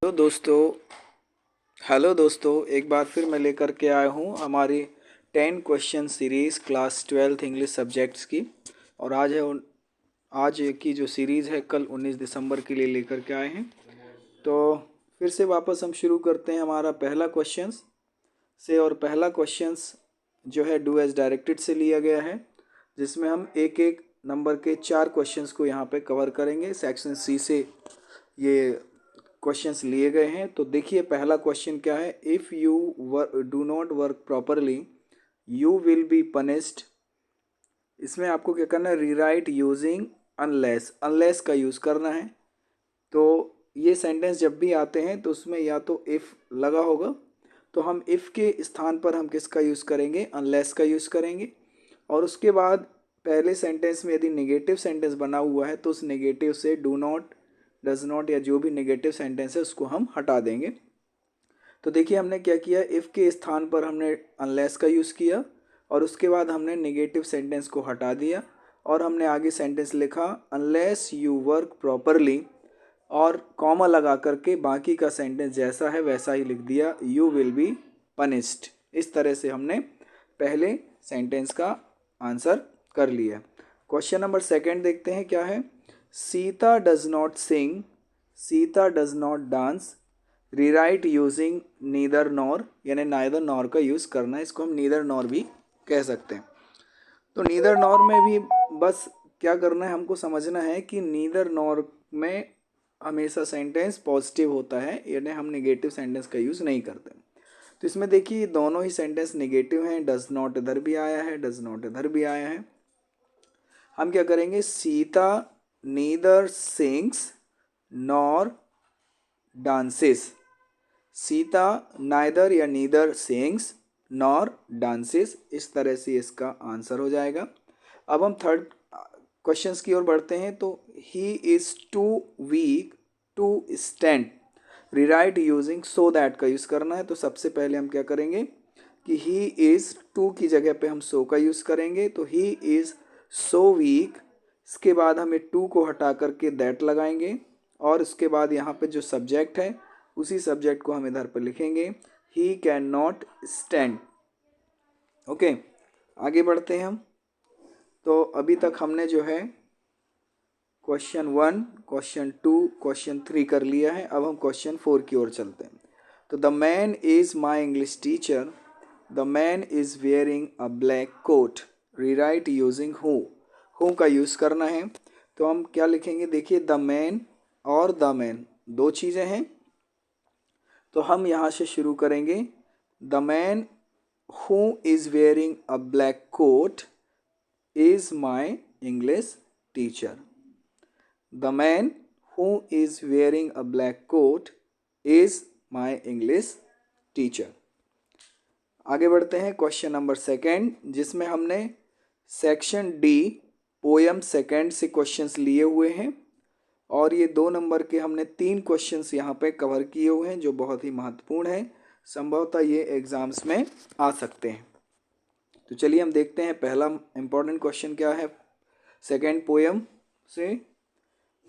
Hello दोस्तों hello दोस्तों, एक बार फिर मैं लेकर के आया हूँ हमारी 10 question series class 12th English subjects की। और आज की जो सीरीज़ है कल 19 दिसंबर के लिए लेकर के आए हैं। तो फिर से वापस हम शुरू करते हैं हमारा पहला क्वेश्चंस से। और पहला क्वेश्चंस जो है डू एज डायरेक्टेड से लिया गया है, जिसमें हम एक एक नंबर के 4 क्वेश्चंस को यहाँ पे कवर करेंगे। सेक्शन सी से ये क्वेश्चंस लिए गए हैं। तो देखिए पहला क्वेश्चन क्या है। If you do not work properly you will be punished. इसमें आपको क्या करना है, रीराइट यूजिंग अनलेस। अनलेस का यूज़ करना है। तो ये सेंटेंस जब भी आते हैं तो उसमें या तो इफ़ लगा होगा, तो हम इफ़ के स्थान पर हम किसका यूज़ करेंगे, अनलेस का यूज़ करेंगे। और उसके बाद पहले सेंटेंस में यदि नेगेटिव सेंटेंस बना हुआ है तो उस नेगेटिव से डू नॉट, डज नॉट या जो भी नेगेटिव सेंटेंस है उसको हम हटा देंगे। तो देखिए हमने क्या किया, इफ़ के स्थान पर हमने अनलेस का यूज़ किया और उसके बाद हमने नेगेटिव सेंटेंस को हटा दिया और हमने आगे सेंटेंस लिखा अनलेस यू वर्क प्रॉपरली, और कॉमा लगा करके बाकी का सेंटेंस जैसा है वैसा ही लिख दिया, यू विल बी पनिश्ड। इस तरह से हमने पहले सेंटेंस का आंसर कर लिया। क्वेश्चन नंबर सेकंड देखते हैं क्या है। Sita does not sing, Sita does not dance. Rewrite using neither nor, यानी नाइदर नॉर का यूज़ करना है। इसको हम नीदर नॉर भी कह सकते हैं। तो नीदर नॉर में भी बस क्या करना है, हमको समझना है कि नीदर नॉर में हमेशा सेंटेंस पॉजिटिव होता है, यानी हम नेगेटिव सेंटेंस का यूज़ नहीं करते। तो इसमें देखिए दोनों ही सेंटेंस नेगेटिव हैं। डज नॉट इधर भी आया है, डज नॉट इधर भी आया है। हम क्या करेंगे, Sita neither sings nor dances. Sita neither या नीदर सिंग्स नॉर डांसेस, इस तरह से इसका आंसर हो जाएगा। अब हम थर्ड क्वेश्चंस की ओर बढ़ते हैं। तो he is too weak to stand. Rewrite using so that का यूज़ करना है। तो सबसे पहले हम क्या करेंगे कि ही इज़, टू की जगह पे हम सो का यूज़ करेंगे। तो ही इज़ सो वीक, इसके बाद हमें टू को हटा करके दैट लगाएंगे और उसके बाद यहाँ पे जो सब्जेक्ट है उसी सब्जेक्ट को हम इधर पर लिखेंगे, he can not stand. Okay, आगे बढ़ते हैं हम। तो अभी तक हमने जो है क्वेश्चन 1, क्वेश्चन 2, क्वेश्चन 3 कर लिया है। अब हम क्वेश्चन 4 की ओर चलते हैं। तो the man is my English teacher, the man is wearing a black coat. Rewrite using who का यूज़ करना है। तो हम क्या लिखेंगे, देखिए द मैन और द मैन दो चीज़ें हैं। तो हम यहाँ से शुरू करेंगे। The man who is wearing a black coat is my English teacher. The man who is wearing a black coat is my English teacher. आगे बढ़ते हैं क्वेश्चन नंबर सेकंड, जिसमें हमने सेक्शन डी पोयम सेकंड से questions लिए हुए हैं। और ये 2 नंबर के हमने 3 क्वेश्चंस यहाँ पे कवर किए हुए हैं जो बहुत ही महत्वपूर्ण है। संभवतः ये एग्जाम्स में आ सकते हैं। तो चलिए हम देखते हैं पहला इम्पोर्टेंट क्वेश्चन क्या है सेकंड पोयम से।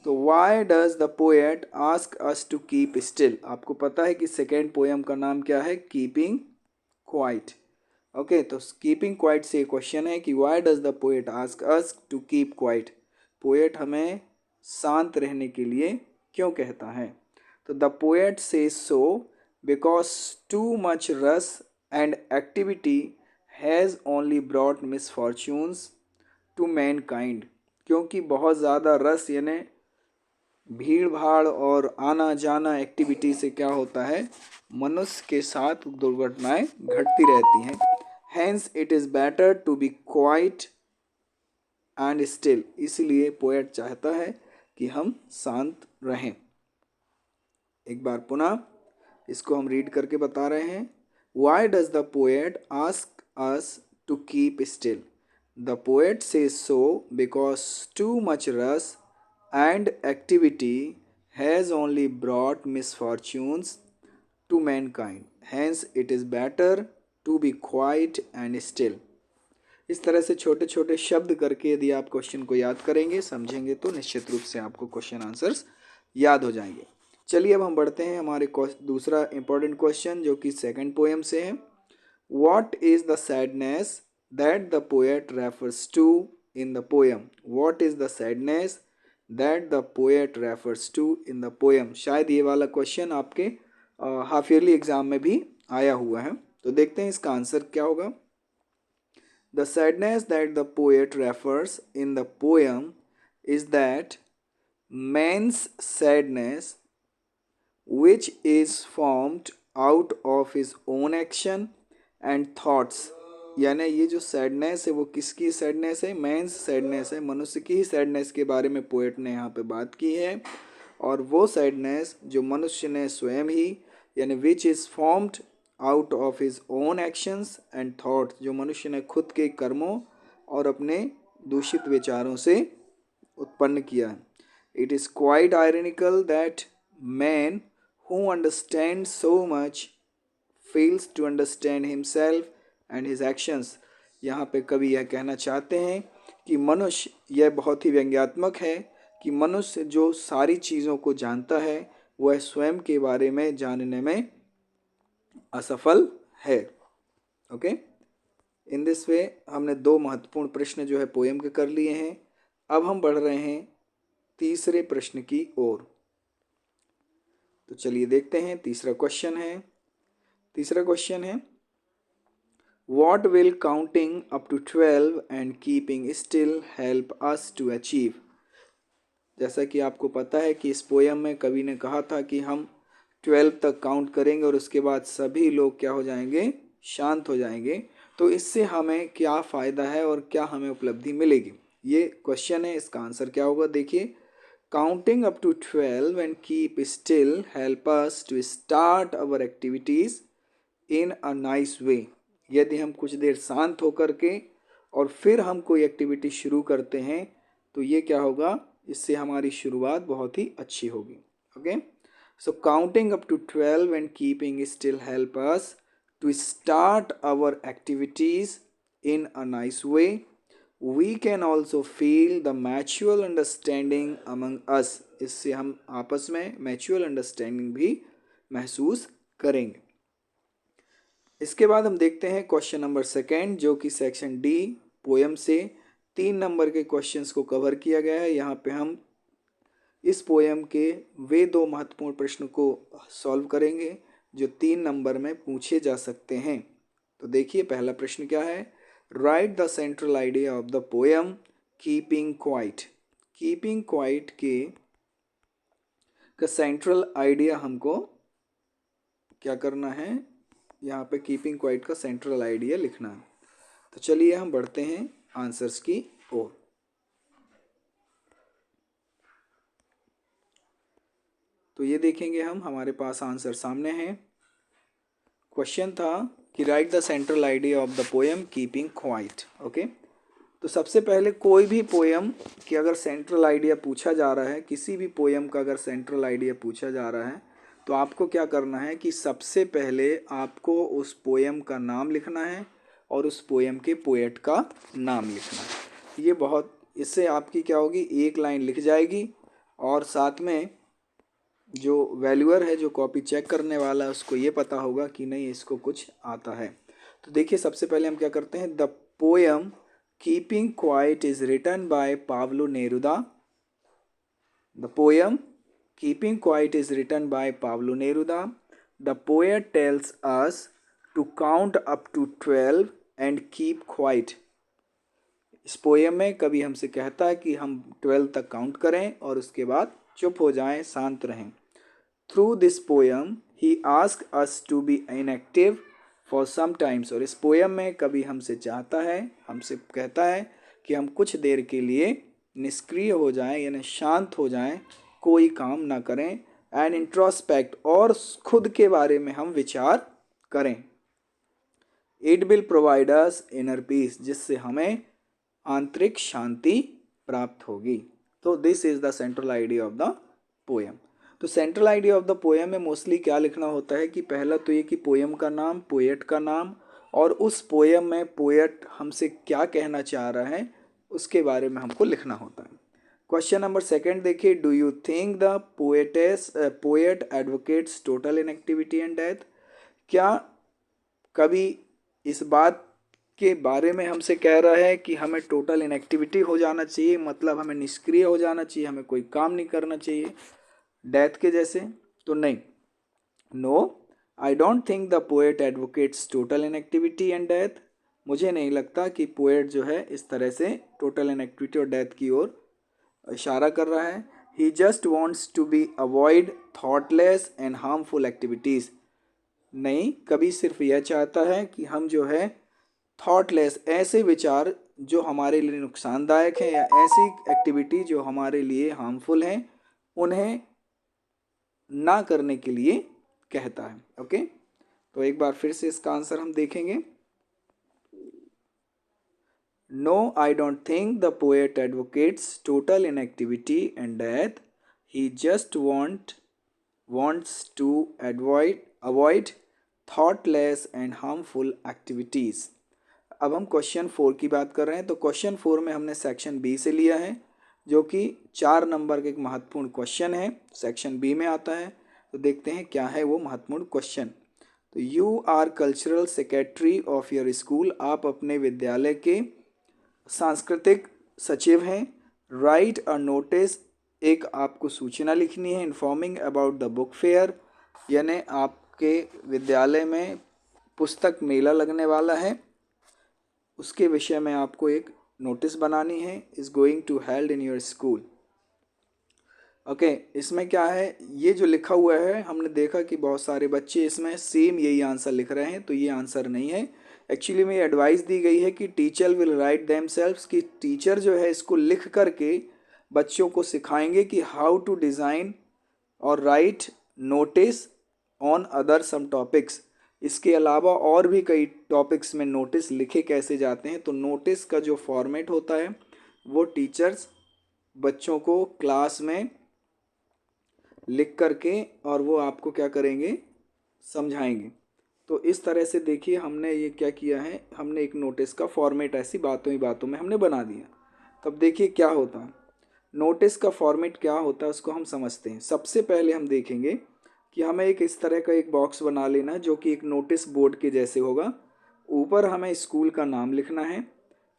तो why does the poet ask us to keep still. आपको पता है कि सेकेंड पोएम का नाम क्या है, कीपिंग क्वाइट। ओके, तो कीपिंग क्वाइट से क्वेश्चन है कि why does the poet ask us to keep quiet. Poet हमें शांत रहने के लिए क्यों कहता है। तो the poet says so because too much rush and activity has only brought misfortunes to mankind. क्योंकि बहुत ज़्यादा रस यानी भीड़ भाड़ और आना जाना एक्टिविटी से क्या होता है, मनुष्य के साथ दुर्घटनाएं घटती रहती हैं। Hence it is better to be quiet and still. इसलिए पोएट चाहता है कि हम शांत रहें। एक बार पुनः इसको हम रीड करके बता रहे हैं। Why does the poet ask us to keep still. The poet says so because too much rush and activity has only brought misfortunes to mankind. Hence it is better to be quiet and still. इस तरह से छोटे छोटे शब्द करके यदि आप question को याद करेंगे, समझेंगे, तो निश्चित रूप से आपको क्वेश्चन आंसर्स याद हो जाएंगे। चलिए अब हम बढ़ते हैं हमारे दूसरा इम्पोर्टेंट क्वेश्चन जो कि सेकंड पोएम से है। What is the sadness that the poet refers to in the poem? What is the sadness that the poet refers to in the poem? शायद ये वाला क्वेश्चन आपके हाफ ईयरली एग्जाम में भी आया हुआ है, तो देखते हैं इसका आंसर क्या होगा। The sadness that the poet refers in the poem is that man's sadness which is formed out of his own action and thoughts. यानी ये जो सैडनेस है वो किसकी सैडनेस है? मैंस सैडनेस है, मनुष्य की ही सैडनेस के बारे में पोएट ने यहाँ पे बात की है। और वो सैडनेस जो मनुष्य ने स्वयं ही यानी which is formed out of his own actions and thoughts, जो मनुष्य ने खुद के कर्मों और अपने दूषित विचारों से उत्पन्न किया है। It is quite ironical that man who understand so much fails to understand himself and his actions। यहाँ पे कवि यह कहना चाहते हैं कि मनुष्य, यह बहुत ही व्यंग्यात्मक है कि मनुष्य जो सारी चीज़ों को जानता है वह स्वयं के बारे में जानने में असफल है। ओके, इन दिस वे हमने दो महत्वपूर्ण प्रश्न जो है पोएम के कर लिए हैं। अब हम बढ़ रहे हैं तीसरे प्रश्न की ओर। तो चलिए देखते हैं तीसरा क्वेश्चन है। तीसरा क्वेश्चन है, What will counting up to 12 and keeping still help us to achieve? जैसा कि आपको पता है कि इस पोयम में कवि ने कहा था कि हम 12 तक काउंट करेंगे और उसके बाद सभी लोग क्या हो जाएंगे? शांत हो जाएंगे। तो इससे हमें क्या फ़ायदा है और क्या हमें उपलब्धि मिलेगी, ये क्वेश्चन है। इसका आंसर क्या होगा? देखिए, counting up to 12 and keep still help us to start our activities in a nice way. यदि हम कुछ देर शांत होकर के और फिर हम कोई एक्टिविटी शुरू करते हैं तो ये क्या होगा? इससे हमारी शुरुआत बहुत ही अच्छी होगी। Okay, so counting up to 12 and keeping still help us to start our activities in a nice way. We can also feel the mature understanding among us. इससे हम आपस में मैच्योर अंडरस्टैंडिंग भी महसूस करेंगे। इसके बाद हम देखते हैं क्वेश्चन नंबर सेकेंड, जो कि सेक्शन डी पोएम से 3 नंबर के क्वेश्चंस को कवर किया गया है। यहाँ पे हम इस पोएम के वे 2 महत्वपूर्ण प्रश्न को सॉल्व करेंगे जो 3 नंबर में पूछे जा सकते हैं। तो देखिए पहला प्रश्न क्या है? Right the central idea of the poem keeping quite. Keeping quiet का सेंट्रल आइडिया हमको क्या करना है? यहाँ पे कीपिंग क्वाइट का सेंट्रल आइडिया लिखना है। तो चलिए हम बढ़ते हैं आंसर्स की ओर। तो ये देखेंगे हम, हमारे पास आंसर सामने है। क्वेश्चन था कि right the central idea of the poem keeping quiet. Okay, तो सबसे पहले कोई भी पोएम की अगर सेंट्रल आइडिया पूछा जा रहा है, किसी भी पोएम का अगर सेंट्रल आइडिया पूछा जा रहा है, तो आपको क्या करना है कि सबसे पहले आपको उस पोएम का नाम लिखना है और उस पोएम के पोएट का नाम लिखना है। ये बहुत, इससे आपकी क्या होगी? एक लाइन लिख जाएगी और साथ में जो वैल्यूअर है, जो कॉपी चेक करने वाला है, उसको ये पता होगा कि नहीं इसको कुछ आता है। तो देखिए सबसे पहले हम क्या करते हैं? The poem keeping quiet is written by Pablo Neruda. The poem Keeping Quiet is written by Pablo Neruda. The poet tells us to count up to 12 and keep quiet. इस पोएम में कवि हमसे कहता है कि हम 12 तक काउंट करें और उसके बाद चुप हो जाएं, शांत रहें। Through this poem, he asks us to be inactive for some times। और इस पोएम में कवि हमसे चाहता है, हमसे कहता है कि हम कुछ देर के लिए निष्क्रिय हो जाएं, यानी शांत हो जाएं, कोई काम ना करें। एंड इंट्रोस्पेक्ट, और खुद के बारे में हम विचार करें। It will provide us inner peace, जिससे हमें आंतरिक शांति प्राप्त होगी। तो this is the central idea of the poem. तो central idea of the poem में मोस्टली क्या लिखना होता है कि पहला तो ये कि पोएम का नाम, पोएट का नाम, और उस पोएम में पोएट हमसे क्या कहना चाह रहा है उसके बारे में हमको लिखना होता है। क्वेश्चन नंबर सेकंड देखिए, do you think the poet advocates total inactivity and death? क्या कभी इस बात के बारे में हमसे कह रहा है कि हमें टोटल इनएक्टिविटी हो जाना चाहिए, मतलब हमें निष्क्रिय हो जाना चाहिए, हमें कोई काम नहीं करना चाहिए डेथ के जैसे? तो नहीं, no, I don't think the poet advocates total inactivity and death. मुझे नहीं लगता कि पोएट जो है इस तरह से टोटल इनएक्टिविटी और डेथ की ओर इशारा कर रहा है। He just wants to be avoid thoughtless and harmful activities. नहीं, कभी सिर्फ यह चाहता है कि हम जो है थॉटलेस, ऐसे विचार जो हमारे लिए नुकसानदायक हैं या ऐसी एक्टिविटी जो हमारे लिए हार्मफुल हैं, उन्हें ना करने के लिए कहता है। ओके, तो एक बार फिर से इसका आंसर हम देखेंगे। No, I don't think the poet advocates total inactivity and death. He just wants to avoid thoughtless and harmful activities। अब हम क्वेश्चन 4 की बात कर रहे हैं। तो क्वेश्चन 4 में हमने सेक्शन बी से लिया है, जो कि 4 नंबर का एक महत्वपूर्ण क्वेश्चन है, सेक्शन बी में आता है। तो देखते हैं क्या है वो महत्वपूर्ण क्वेश्चन। तो you are cultural secretary of your school. आप अपने विद्यालय के सांस्कृतिक सचिव हैं। राइट अ नोटिस, एक आपको सूचना लिखनी है, informing about the book fair, यानी आपके विद्यालय में पुस्तक मेला लगने वाला है, उसके विषय में आपको एक नोटिस बनानी है। Is going to held in your school. Okay, इसमें क्या है, ये जो लिखा हुआ है, हमने देखा कि बहुत सारे बच्चे इसमें सेम यही आंसर लिख रहे हैं, तो ये आंसर नहीं है। एक्चुअली में एडवाइस दी गई है कि टीचर विल राइट देमसेल्व्स, कि टीचर जो है इसको लिख करके बच्चों को सिखाएंगे कि हाउ टू डिज़ाइन और write notice on other some topics. इसके अलावा और भी कई टॉपिक्स में नोटिस लिखे कैसे जाते हैं। तो नोटिस का जो फॉर्मेट होता है वो टीचर्स बच्चों को क्लास में लिख करके और वो आपको क्या करेंगे, समझाएंगे। तो इस तरह से देखिए हमने ये क्या किया है, हमने एक नोटिस का फॉर्मेट ऐसी बातों ही बातों में हमने बना दिया। तब देखिए क्या होता है, नोटिस का फॉर्मेट क्या होता है उसको हम समझते हैं। सबसे पहले हम देखेंगे कि हमें एक इस तरह का एक बॉक्स बना लेना है जो कि एक नोटिस बोर्ड के जैसे होगा। ऊपर हमें स्कूल का नाम लिखना है,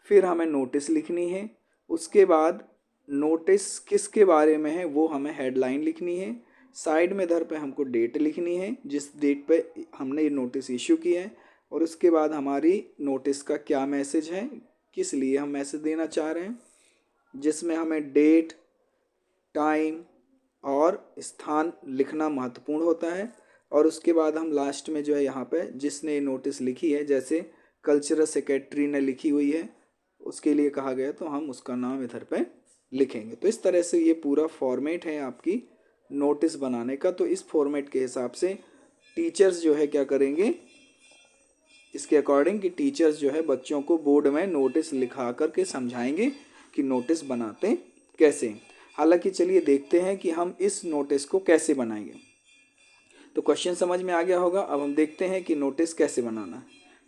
फिर हमें नोटिस लिखनी है, उसके बाद नोटिस किसके बारे में है वो हमें हेडलाइन लिखनी है। साइड में इधर पे हमको डेट लिखनी है, जिस डेट पे हमने ये नोटिस इशू किया है, और उसके बाद हमारी नोटिस का क्या मैसेज है, किस लिए हम मैसेज देना चाह रहे हैं, जिसमें हमें डेट, टाइम और स्थान लिखना महत्वपूर्ण होता है। और उसके बाद हम लास्ट में जो है यहाँ पे जिसने नोटिस लिखी है, जैसे कल्चरल सेक्रेटरी ने लिखी हुई है उसके लिए कहा गया, तो हम उसका नाम इधर पे लिखेंगे। तो इस तरह से ये पूरा फॉर्मेट है आपकी नोटिस बनाने का। तो इस फॉर्मेट के हिसाब से टीचर्स जो है क्या करेंगे, इसके अकॉर्डिंग कि टीचर्स जो है बच्चों को बोर्ड में नोटिस लिखा करके समझाएंगे कि नोटिस बनाते कैसे। हालांकि चलिए देखते हैं कि हम इस नोटिस को कैसे बनाएंगे। तो क्वेश्चन समझ में आ गया होगा। अब हम देखते हैं कि नोटिस कैसे बनाना है।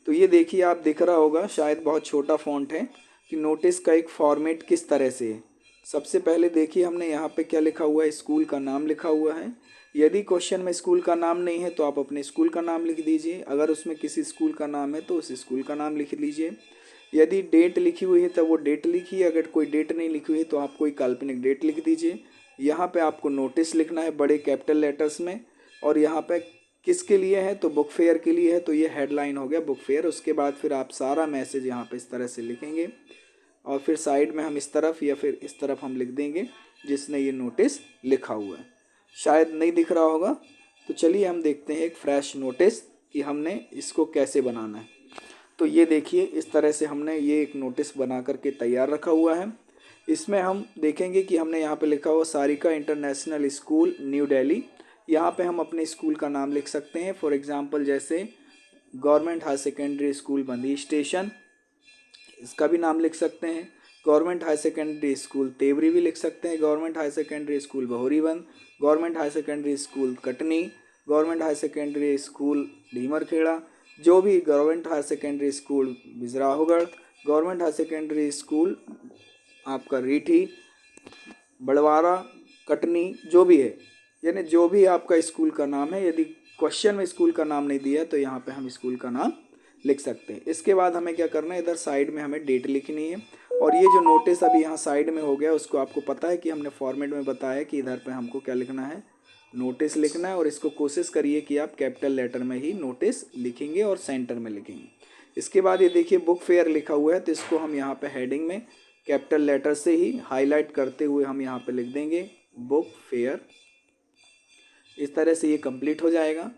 तो ये देखिए, आप दिख रहा होगा शायद, बहुत छोटा फॉन्ट है कि नोटिस का एक फॉर्मेट किस तरह से है। सबसे पहले देखिए हमने यहाँ पे क्या लिखा हुआ है, स्कूल का नाम लिखा हुआ है। यदि क्वेश्चन में स्कूल का नाम नहीं है तो आप अपने स्कूल का नाम लिख दीजिए, अगर उसमें किसी स्कूल का नाम है तो उस स्कूल का नाम लिख लीजिए। यदि डेट लिखी हुई है तो वो डेट लिखिए, अगर कोई डेट नहीं लिखी हुई है तो आप कोई काल्पनिक डेट लिख दीजिए। यहाँ पे आपको नोटिस लिखना है बड़े कैपिटल लेटर्स में, और यहाँ पे किसके लिए है तो बुक फेयर के लिए है, तो ये हेडलाइन हो गया बुक फेयर। उसके बाद फिर आप सारा मैसेज यहाँ पे इस तरह से लिखेंगे, और फिर साइड में हम इस तरफ या फिर इस तरफ हम लिख देंगे जिसने ये नोटिस लिखा हुआ है। शायद नहीं दिख रहा होगा, तो चलिए हम देखते हैं एक फ्रेश नोटिस कि हमने इसको कैसे बनाना है। तो ये देखिए, इस तरह से हमने ये एक नोटिस बना करके तैयार रखा हुआ है। इसमें हम देखेंगे कि हमने यहाँ पे लिखा हुआ Sarika international school new Delhi. यहाँ पे हम अपने स्कूल का नाम लिख सकते हैं, फॉर एग्जांपल जैसे government higher secondary school Bandi station, इसका भी नाम लिख सकते हैं। Government higher secondary school Tewari भी लिख सकते हैं, government higher secondary school Bahoriband, government higher secondary school Katni, government higher secondary school Dhimarkheda, जो भी गवर्नमेंट हायर सेकेंडरी स्कूल बिजराहोगढ़, गवर्नमेंट हायर सेकेंडरी स्कूल आपका रीठी, बड़वारा, कटनी, जो भी है, यानी जो भी आपका स्कूल का नाम है। यदि क्वेश्चन में स्कूल का नाम नहीं दिया है तो यहाँ पे हम स्कूल का नाम लिख सकते हैं। इसके बाद हमें क्या करना है, इधर साइड में हमें डेट लिखनी है। और ये जो नोटिस अभी यहाँ साइड में हो गया, उसको आपको पता है कि हमने फॉर्मेट में बताया है कि इधर पे हमको क्या लिखना है, नोटिस लिखना है। और इसको कोशिश करिए कि आप कैपिटल लेटर में ही नोटिस लिखेंगे और सेंटर में लिखेंगे। इसके बाद ये देखिए बुक फेयर लिखा हुआ है, तो इसको हम यहाँ पे हेडिंग में कैपिटल लेटर से ही हाईलाइट करते हुए हम यहाँ पे लिख देंगे बुक फेयर। इस तरह से ये कंप्लीट हो जाएगा।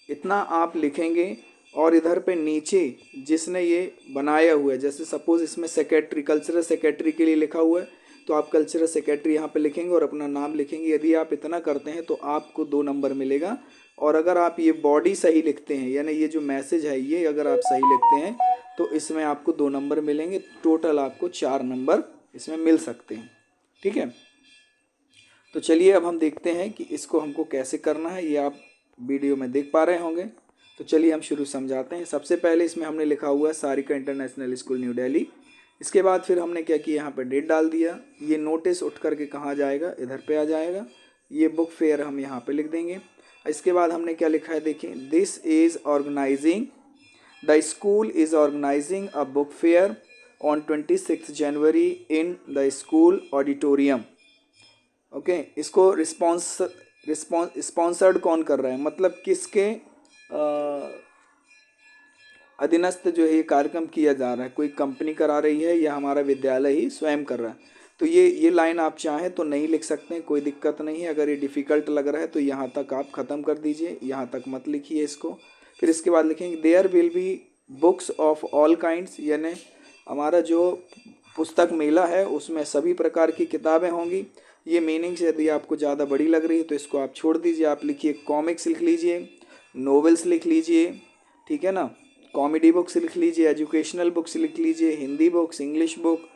इतना आप लिखेंगे। और इधर पे नीचे जिसने ये बनाया हुआ है, जैसे सपोज इसमें सेक्रेटरी, कल्चरल सेक्रेटरी के लिए लिखा हुआ है, तो आप कल्चरल सेक्रेटरी यहाँ पे लिखेंगे और अपना नाम लिखेंगे। यदि आप इतना करते हैं तो आपको 2 नंबर मिलेगा। और अगर आप ये बॉडी सही लिखते हैं, यानी ये जो मैसेज है ये अगर आप सही लिखते हैं तो इसमें आपको 2 नंबर मिलेंगे। टोटल आपको 4 नंबर इसमें मिल सकते हैं। ठीक है, तो चलिए अब हम देखते हैं कि इसको हमको कैसे करना है। ये आप वीडियो में देख पा रहे होंगे। तो चलिए हम शुरू समझाते हैं। सबसे पहले इसमें हमने लिखा हुआ है Sarika international school new Delhi. इसके बाद फिर हमने क्या किया, यहाँ पर डेट डाल दिया। ये नोटिस उठ करके कहाँ जाएगा, इधर पे आ जाएगा। ये बुक फेयर हम यहाँ पे लिख देंगे। इसके बाद हमने क्या लिखा है, देखिए, this is organising, the school is organising a book fair on 26 January in the school auditorium. Okay, इसको स्पॉन्सर्ड कौन कर रहा है, मतलब किसके अधीनस्थ जो है ये कार्यक्रम किया जा रहा है। कोई कंपनी करा रही है या हमारा विद्यालय ही स्वयं कर रहा है। तो ये लाइन आप चाहें तो नहीं लिख सकते हैं, कोई दिक्कत नहीं है। अगर ये डिफ़िकल्ट लग रहा है तो यहाँ तक आप ख़त्म कर दीजिए, यहाँ तक मत लिखिए इसको। फिर इसके बाद लिखेंगे there will be books of all kinds, यानी हमारा जो पुस्तक मेला है उसमें सभी प्रकार की किताबें होंगी। ये मीनिंग्स यदि आपको ज़्यादा बड़ी लग रही है तो इसको आप छोड़ दीजिए। आप लिखिए कॉमिक्स लिख लीजिए, नोवेल्स लिख लीजिए, ठीक है ना, कॉमेडी बुक्स लिख लीजिए, एजुकेशनल बुक्स लिख लीजिए, हिंदी बुक्स, इंग्लिश बुक,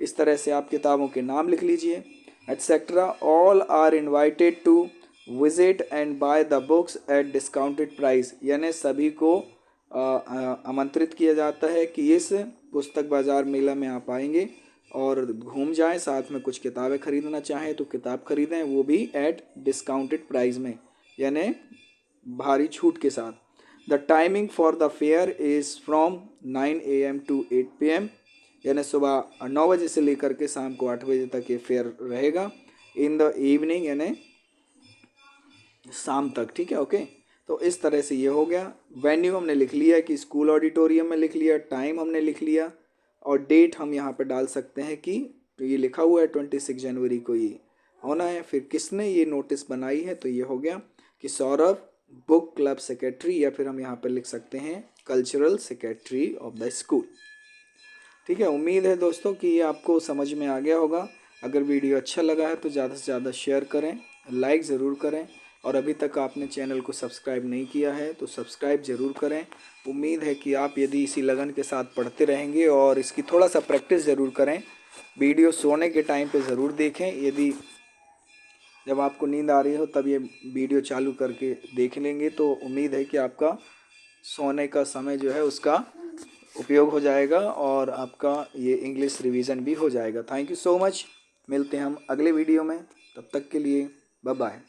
इस तरह से आप किताबों के नाम लिख लीजिए, etcetera. All are invited to visit and buy the books at discounted price, यानी सभी को आमंत्रित किया जाता है कि इस पुस्तक बाज़ार मेला में आप आएंगे और घूम जाएं, साथ में कुछ किताबें खरीदना चाहें तो किताब खरीदें, वो भी एट डिस्काउंटेड प्राइस में, यानी भारी छूट के साथ। The timing for the fair is from 9 AM to 8 PM, यानी सुबह 9 बजे से लेकर के शाम को 8 बजे तक ये फेयर रहेगा। इन द इवनिंग, यानी शाम तक। ठीक है, ओके। तो इस तरह से ये हो गया। वेन्यू हमने लिख लिया कि स्कूल ऑडिटोरियम में लिख लिया, टाइम हमने लिख लिया, और डेट हम यहाँ पे डाल सकते हैं कि तो ये लिखा हुआ है 26 जनवरी को ये होना है। फिर किसने ये नोटिस बनाई है, तो ये हो गया कि सौरभ, बुक क्लब सेक्रेटरी, या फिर हम यहाँ पर लिख सकते हैं cultural secretary of the school. ठीक है, उम्मीद है दोस्तों कि ये आपको समझ में आ गया होगा। अगर वीडियो अच्छा लगा है तो ज़्यादा से ज़्यादा शेयर करें, लाइक ज़रूर करें, और अभी तक आपने चैनल को सब्सक्राइब नहीं किया है तो सब्सक्राइब ज़रूर करें। उम्मीद है कि आप यदि इसी लगन के साथ पढ़ते रहेंगे और इसकी थोड़ा सा प्रैक्टिस ज़रूर करें। वीडियो सोने के टाइम पे ज़रूर देखें। यदि जब आपको नींद आ रही हो तब ये वीडियो चालू करके देख लेंगे तो उम्मीद है कि आपका सोने का समय जो है उसका उपयोग हो जाएगा और आपका ये इंग्लिश रिवीजन भी हो जाएगा। Thank you so much. मिलते हैं हम अगले वीडियो में, तब तक के लिए बाय बाय।